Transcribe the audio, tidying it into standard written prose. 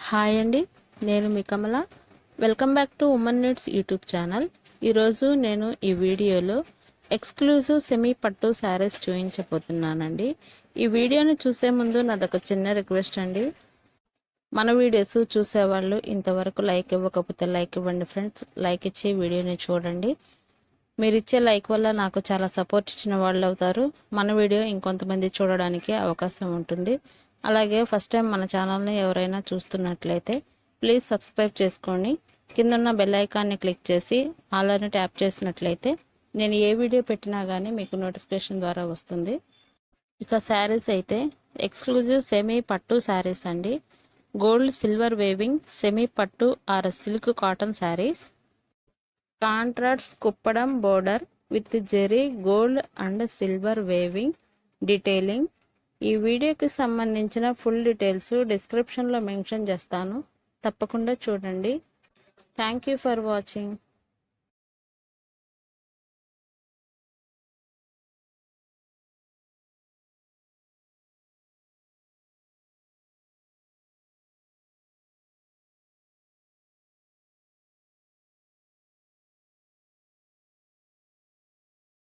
Hi అండి, నేను మీ Kamala. Welcome back to women needs YouTube channel. ఈరోజు నేను ఈ వీడియోలో ఎక్స్క్లూజివ్ సెమీ పట్టు శారీస్ చూపించబోతున్నానండి. ఈ వీడియోని చూసే ముందు నాదొక చిన్న రిక్వెస్ట్ అండి. మన వీడియోస్ చూసేవాళ్ళు ఇంతవరకు లైక్ ఇవ్వకపోతే లైక్ ఇవ్వండి ఫ్రెండ్స్. లైక్ ఇచ్చి వీడియోని చూడండి. మీరు ఇచ్చే లైక్ వల్ల నాకు చాలా సపోర్ట్ ఇచ్చిన వాళ్ళు అవుతారు. మన వీడియో ఇంకొంతమంది చూడడానికి అవకాశం ఉంటుంది. అలాగే ఫస్ట్ టైం మన ఛానల్ని ఎవరైనా చూస్తున్నట్లయితే ప్లీజ్ సబ్స్క్రైబ్ చేసుకోండి. కిందన్న బెల్ ఐకాన్ని క్లిక్ చేసి ఆల్ అని ట్యాప్ చేసినట్లయితే నేను ఏ వీడియో పెట్టినా కానీ మీకు నోటిఫికేషన్ ద్వారా వస్తుంది. ఇక శారీస్ అయితే ఎక్స్క్లూజివ్ సెమీ పట్టు శారీస్ అండి. గోల్డ్ సిల్వర్ వేవింగ్ సెమీ పట్టు or silk cotton saris. Contrast Kuppadam border with zari gold and silver weaving detailing. ఈ వీడియోకి సంబంధించిన ఫుల్ డీటెయిల్స్ డిస్క్రిప్షన్లో మెన్షన్ చేస్తాను, తప్పకుండా చూడండి. Thank you for watching.